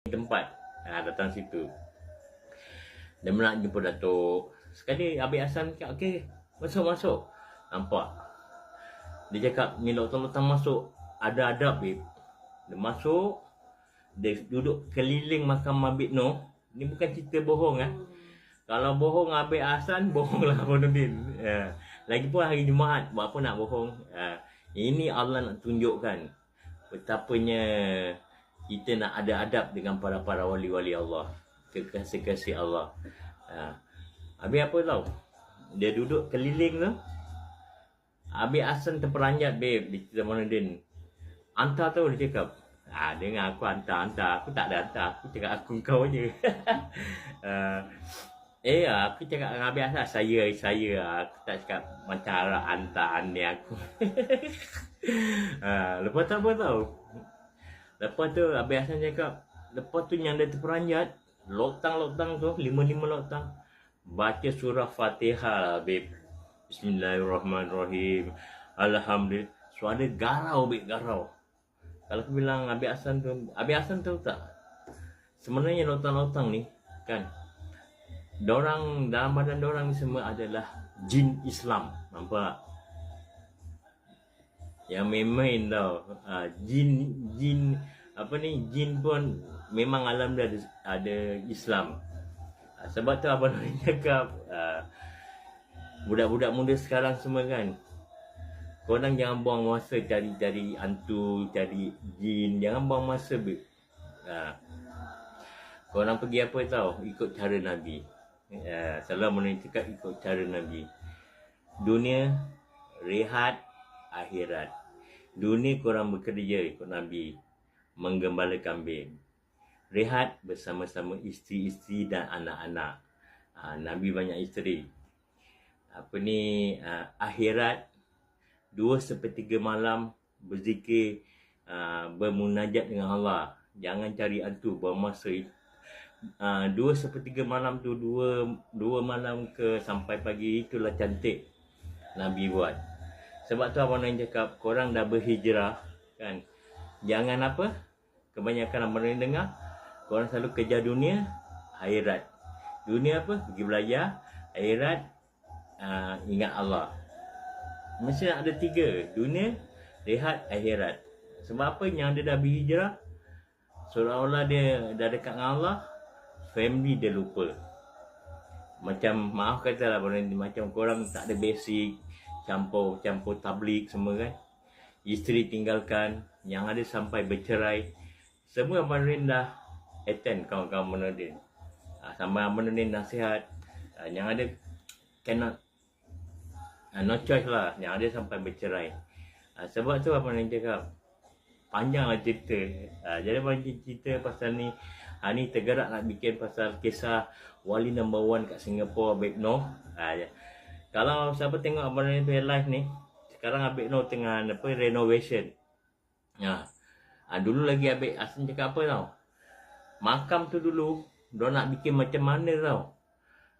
tempat. Datang situ. Dia nak jumpa Datuk. Sekali Abid Hassan cakap, okey, masuk. Nampak. Dia cakap, ni loktan masuk. Ada adab, babe. Dia masuk. Dia duduk keliling makam Abid Noh. Ni bukan cerita bohong. Kalau bohong Abid Hassan, bohonglah Abonuddin. Lagipun hari Jumaat, buat apa nak bohong? Ini Allah nak tunjukkan betapanya kita nak ada adab dengan para wali-wali Allah, kekasih-kasih Allah. Habis apa tau? Dia duduk keliling tu. Abid Hassan terperanjat, babe, di cerita Abonuddin. Hantar tu, dia cakap. Dengan aku hantar. Aku tak ada hantar. Aku cakap aku kau je. Aku cakap dengan Abid Hassan, saya. Aku tak cakap macam arah hantar ni aku. Lepas tu apa tau? Lepas tu Abid Hassan cakap, lepas tu yang dia terperanjat, loktang tu, 5 loktang, baca surah Fatihah lah, babe. Bismillahirrahmanirrahim. Alhamdulillah. Suara garau, babe, garau. Kalau aku bilang Abid Hassan tahu tak? Sebenarnya loktang ni kan, dorang dalam badan dorang ni semua adalah jin Islam. Nampak? Yang main tau. Jin jin pun memang alam dia ada Islam. Sebab tu abang Norin cakap, budak-budak muda sekarang semua kan, korang jangan buang masa cari hantu, cari jin. Jangan buang masa, babe. Korang pergi apa tau? Ikut cara Nabi. Selalu Abonuddin cakap ikut cara Nabi. Dunia, rehat, akhirat. Dunia korang bekerja ikut Nabi, menggembala kambing. Rehat bersama-sama isteri-isteri dan anak-anak. Nabi banyak isteri. Akhirat, 2/3 malam berzikir, bermunajat dengan Allah. Jangan cari hantu, bermasa 2/3 malam tu, 2 malam ke sampai pagi, itulah cantik Nabi buat. Sebab tu abang Norin cakap, korang dah berhijrah kan, jangan kebanyakan abang Norin dengar, korang selalu kejar dunia, akhirat. Dunia pergi belajar, akhirat ingat Allah. Mesti nak ada 3, dunia, rehat, akhirat. Sebab apa? Yang dia dah berhijrah, seolah-olah dia dah dekat dengan Allah, family dia lupa. Macam, maaf katalah, macam korang tak ada basic, campur tabligh semua kan. Isteri tinggalkan, yang ada sampai bercerai. Semua Abang Norin dah attend, kawan-kawan Abang Norin. Sampai Abang Norin nasihat, yang ada cannot, no choice lah, yang ada sampai bercerai. Sebab tu Abang Norin cakap, panjanglah cerita. Jadi Abang cerita pasal ni. Ni tergerak nak bikin pasal kisah wali number 1 kat Singapura, Abid Noh. Kalau siapa tengok Abang Norin punya live ni, sekarang Abid Noh tengah renovation. Dulu lagi Abid Hassan cakap apa tau? Makam tu dulu, dia nak bikin macam mana tau?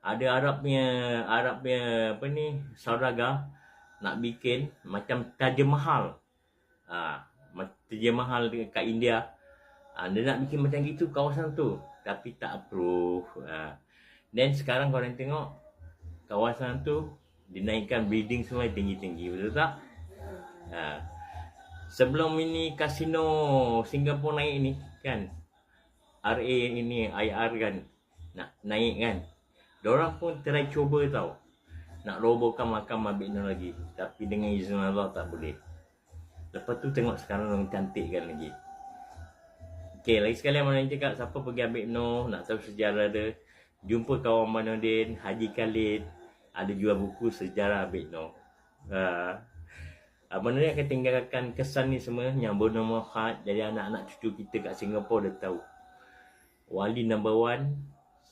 Ada Arab punya saudagar nak bikin macam Taj Mahal. Taj Mahal kat India. Dia nak bikin macam gitu kawasan tu, tapi tak approve. Dan sekarang korang tengok kawasan tu dinaikkan building semua tinggi-tinggi, betul tak? Sebelum ini kasino Singapura naik ni kan, RA ini IR kan nak naik kan, diorang pun try cuba tau nak robohkan makam Abid Noh lagi, tapi dengan izin Allah tak boleh. Lepas tu tengok sekarang orang cantikkan lagi. Okey, lagi sekali Abang Norin cakap, siapa pergi Abid Noh nak tahu sejarah dia, jumpa kawan Abang Norin, Haji Khalid, ada jual buku sejarah Abid Noh. Abang Norin akan tinggalkan kesan ni semua yang bermanfaat, jadi anak-anak cucu kita kat Singapura dah tahu wali number 1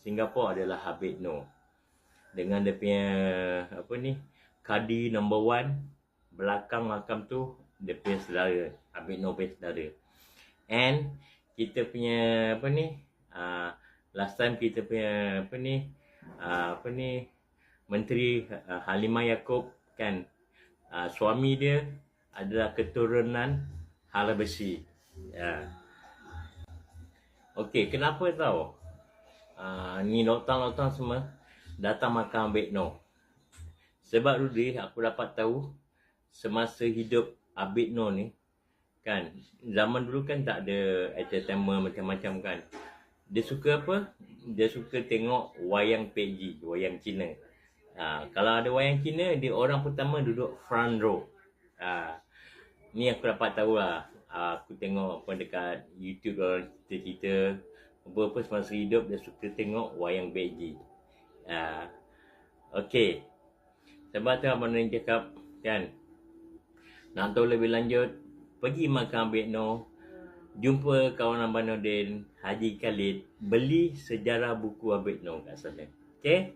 Singapura adalah Abid Noh. Dengan dia punya kadi number 1, belakang makam tu dia punya saudara, Abid Noh punya saudara. And kita punya last time kita punya Menteri Halimah Yacob kan, suami dia adalah keturunan Hala Besi. Okey, kenapa tahu? Ni loktan-loktan semua datang makam Abid Noh. Sebab dulu aku dapat tahu semasa hidup Abid Noh ni kan, zaman dulu kan tak ada entertainment macam-macam kan. Dia suka apa? Dia suka tengok wayang Pek Ji, wayang Cina. Kalau ada wayang Cina, dia orang pertama duduk front row. Ni aku dapat tahu lah. Aku tengok apa dekat YouTube orang cerita-cerita apa semasa hidup dia suka tengok wayang Pek Ji. Okey. Sebab tu abang Norin cakap kan, nak tahu lebih lanjut, pergi makam Abid Noh, jumpa kawan abang Nordin, Haji Khalid, beli sejarah buku Abid Noh kat sana. Okey?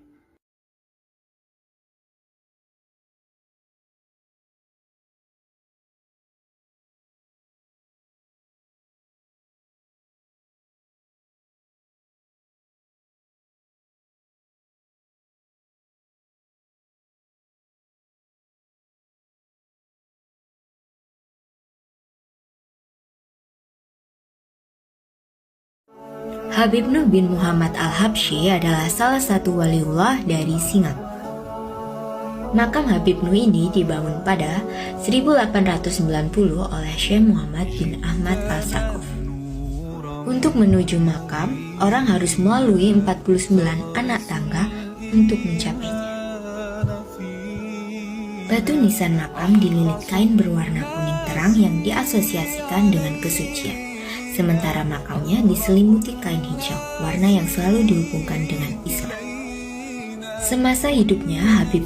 Habib Noh bin Muhammad Al-Habsyi adalah salah satu waliullah dari Singapura. Makam Habib Noh ini dibangun pada 1890 oleh Syekh Muhammad bin Ahmad Al-Saqaf. Untuk menuju makam, orang harus melalui 49 anak tangga untuk mencapainya. Batu nisan makam dililit kain berwarna kuning terang yang diasosiasikan dengan kesucian. Sementara makamnya diselimuti kain hijau, warna yang selalu dihubungkan dengan Islam. Semasa hidupnya, Habib